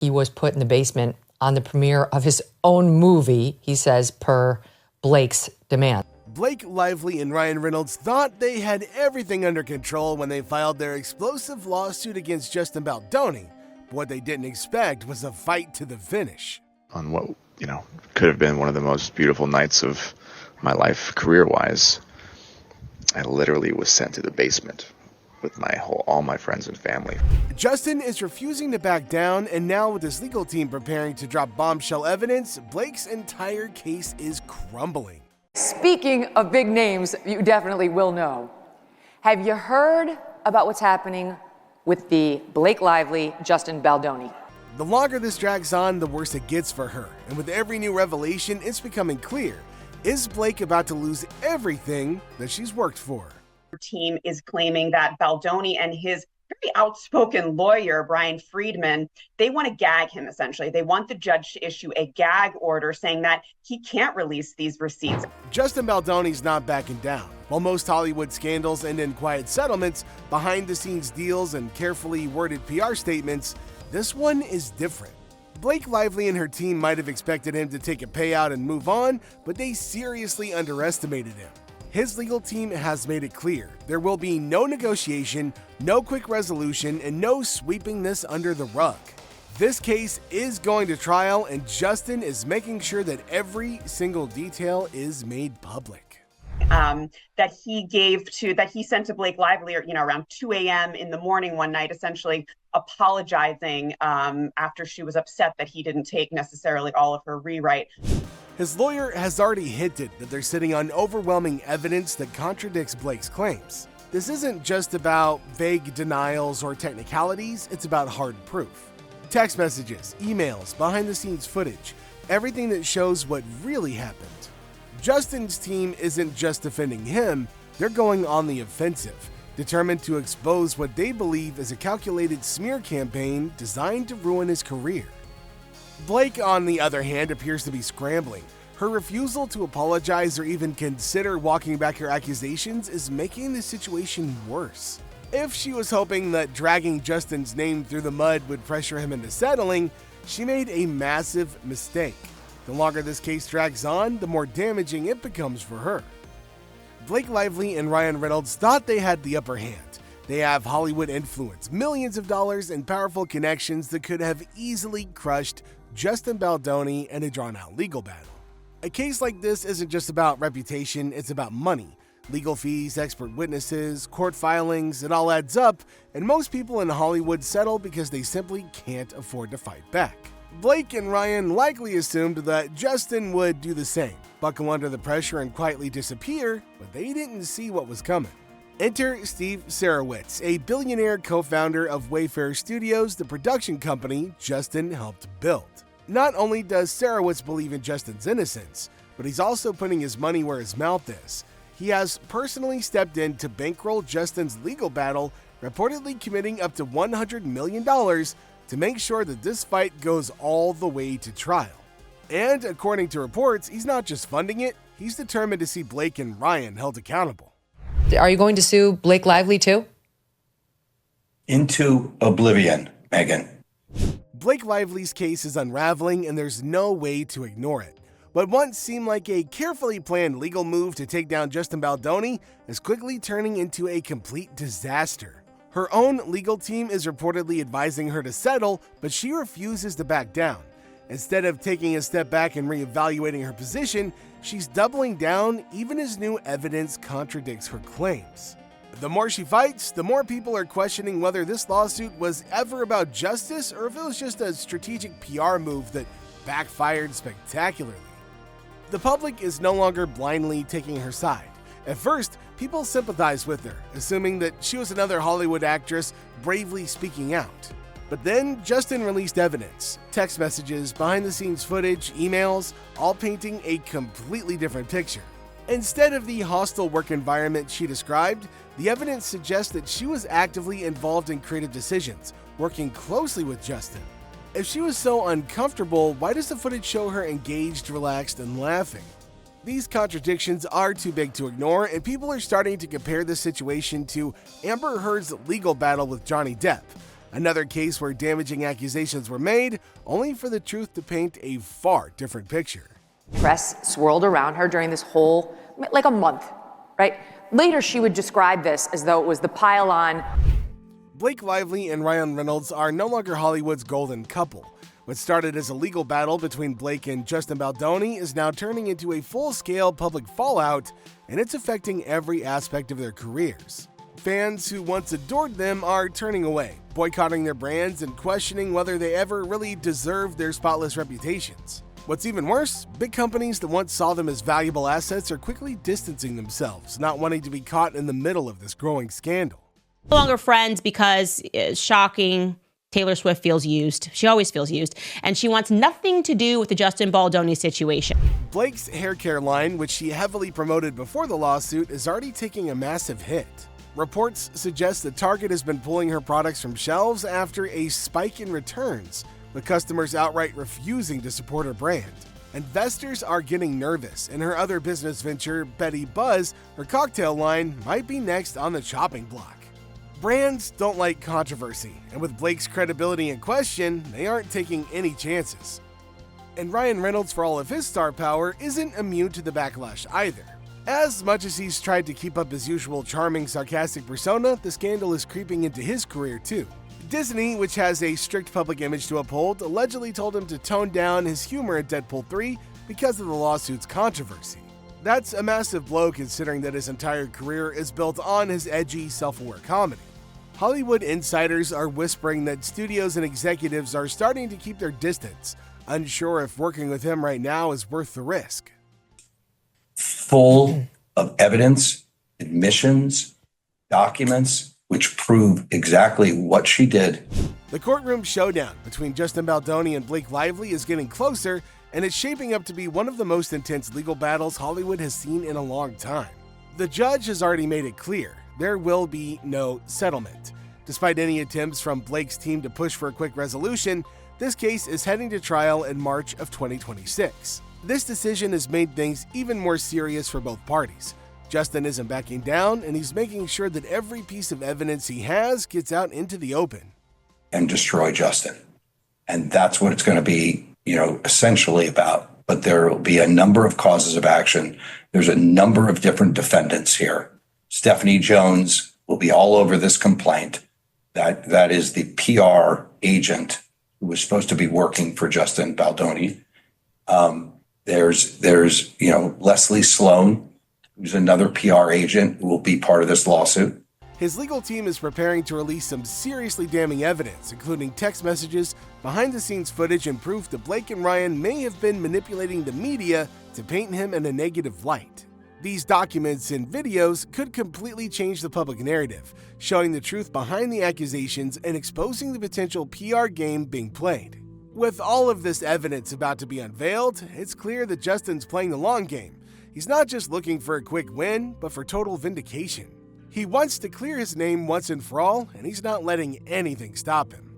He was put in the basement on the premiere of his own movie, he says, per Blake's demand. Blake Lively and Ryan Reynolds thought they had everything under control when they filed their explosive lawsuit against Justin Baldoni. But what they didn't expect was a fight to the finish. On what, could have been one of the most beautiful nights of my life career-wise, I literally was sent to the basement with all my friends and family. Justin is refusing to back down, and now with his legal team preparing to drop bombshell evidence, Blake's entire case is crumbling. Speaking of big names you definitely will know, have you heard about what's happening with the Blake Lively, Justin Baldoni? The longer this drags on, the worse it gets for her. And with every new revelation, it's becoming clear. Is Blake about to lose everything that she's worked for? Her team is claiming that Baldoni and his very outspoken lawyer, Brian Friedman, they want to gag him, essentially. They want the judge to issue a gag order saying that he can't release these receipts. Justin Baldoni's not backing down. While most Hollywood scandals end in quiet settlements, behind-the-scenes deals, and carefully worded PR statements, this one is different. Blake Lively and her team might have expected him to take a payout and move on, but they seriously underestimated him. His legal team has made it clear there will be no negotiation, no quick resolution, and no sweeping this under the rug. This case is going to trial, and Justin is making sure that every single detail is made public. That he sent to Blake Lively, around 2 a.m. in the morning one night, essentially apologizing after she was upset that he didn't take necessarily all of her rewrite. His lawyer has already hinted that they're sitting on overwhelming evidence that contradicts Blake's claims. This isn't just about vague denials or technicalities, it's about hard proof. Text messages, emails, behind-the-scenes footage, everything that shows what really happened. Justin's team isn't just defending him, they're going on the offensive, determined to expose what they believe is a calculated smear campaign designed to ruin his career. Blake, on the other hand, appears to be scrambling. Her refusal to apologize or even consider walking back her accusations is making the situation worse. If she was hoping that dragging Justin's name through the mud would pressure him into settling, she made a massive mistake. The longer this case drags on, the more damaging it becomes for her. Blake Lively and Ryan Reynolds thought they had the upper hand. They have Hollywood influence, millions of dollars, and powerful connections that could have easily crushed Justin Baldoni in a drawn-out legal battle. A case like this isn't just about reputation, it's about money. Legal fees, expert witnesses, court filings, it all adds up, and most people in Hollywood settle because they simply can't afford to fight back. Blake and Ryan likely assumed that Justin would do the same, buckle under the pressure and quietly disappear, but they didn't see what was coming. Enter Steve Sarowitz, a billionaire co-founder of Wayfair Studios, the production company Justin helped build. Not only does Sarowitz believe in Justin's innocence, but he's also putting his money where his mouth is. He has personally stepped in to bankroll Justin's legal battle, reportedly committing up to $100 million to make sure that this fight goes all the way to trial. And according to reports, he's not just funding it, he's determined to see Blake and Ryan held accountable. Are you going to sue Blake Lively too? Into oblivion, Megan. Blake Lively's case is unraveling, and there's no way to ignore it. What once seemed like a carefully planned legal move to take down Justin Baldoni is quickly turning into a complete disaster. Her own legal team is reportedly advising her to settle, but she refuses to back down. Instead of taking a step back and reevaluating her position, she's doubling down even as new evidence contradicts her claims. The more she fights, the more people are questioning whether this lawsuit was ever about justice or if it was just a strategic PR move that backfired spectacularly. The public is no longer blindly taking her side. At first, people sympathized with her, assuming that she was another Hollywood actress bravely speaking out. But then Justin released evidence, text messages, behind-the-scenes footage, emails, all painting a completely different picture. Instead of the hostile work environment she described, the evidence suggests that she was actively involved in creative decisions, working closely with Justin. If she was so uncomfortable, why does the footage show her engaged, relaxed, and laughing? These contradictions are too big to ignore, and people are starting to compare this situation to Amber Heard's legal battle with Johnny Depp. Another case where damaging accusations were made, only for the truth to paint a far different picture. Press swirled around her during this whole, like a month, right? Later, she would describe this as though it was the pile-on. Blake Lively and Ryan Reynolds are no longer Hollywood's golden couple. What started as a legal battle between Blake and Justin Baldoni is now turning into a full-scale public fallout, and it's affecting every aspect of their careers. Fans who once adored them are turning away, boycotting their brands and questioning whether they ever really deserved their spotless reputations. What's even worse, big companies that once saw them as valuable assets are quickly distancing themselves, not wanting to be caught in the middle of this growing scandal. No longer friends because it's shocking. Taylor Swift feels used. She always feels used. And she wants nothing to do with the Justin Baldoni situation. Blake's hair care line, which she heavily promoted before the lawsuit, is already taking a massive hit. Reports suggest that Target has been pulling her products from shelves after a spike in returns, with customers outright refusing to support her brand. Investors are getting nervous, and her other business venture, Betty Buzz, her cocktail line, might be next on the chopping block. Brands don't like controversy, and with Blake's credibility in question, they aren't taking any chances. And Ryan Reynolds, for all of his star power, isn't immune to the backlash either. As much as he's tried to keep up his usual charming, sarcastic persona, the scandal is creeping into his career too. Disney, which has a strict public image to uphold, allegedly told him to tone down his humor in Deadpool 3 because of the lawsuit's controversy. That's a massive blow considering that his entire career is built on his edgy, self-aware comedy. Hollywood insiders are whispering that studios and executives are starting to keep their distance, unsure if working with him right now is worth the risk. Full of evidence, admissions, documents, which prove exactly what she did. The courtroom showdown between Justin Baldoni and Blake Lively is getting closer, and it's shaping up to be one of the most intense legal battles Hollywood has seen in a long time. The judge has already made it clear there will be no settlement. Despite any attempts from Blake's team to push for a quick resolution, this case is heading to trial in March of 2026. This decision has made things even more serious for both parties. Justin isn't backing down, and he's making sure that every piece of evidence he has gets out into the open. And destroy Justin. And that's what it's going to be, essentially about. But there will be a number of causes of action. There's a number of different defendants here. Stephanie Jones will be all over this complaint. That is the PR agent who was supposed to be working for Justin Baldoni. There's Leslie Sloan, who's another PR agent who will be part of this lawsuit. His legal team is preparing to release some seriously damning evidence, including text messages, behind-the-scenes footage, and proof that Blake and Ryan may have been manipulating the media to paint him in a negative light. These documents and videos could completely change the public narrative, showing the truth behind the accusations and exposing the potential PR game being played. With all of this evidence about to be unveiled, it's clear that Justin's playing the long game. He's not just looking for a quick win, but for total vindication. He wants to clear his name once and for all, and he's not letting anything stop him.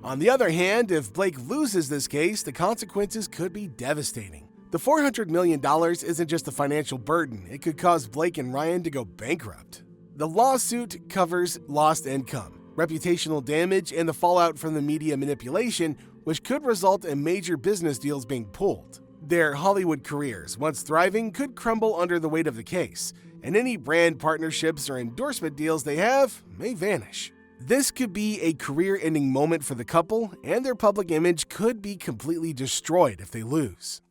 On the other hand, if Blake loses this case, the consequences could be devastating. The $400 million isn't just a financial burden, it could cause Blake and Ryan to go bankrupt. The lawsuit covers lost income, reputational damage, and the fallout from the media manipulation, which could result in major business deals being pulled. Their Hollywood careers, once thriving, could crumble under the weight of the case, and any brand partnerships or endorsement deals they have may vanish. This could be a career-ending moment for the couple, and their public image could be completely destroyed if they lose.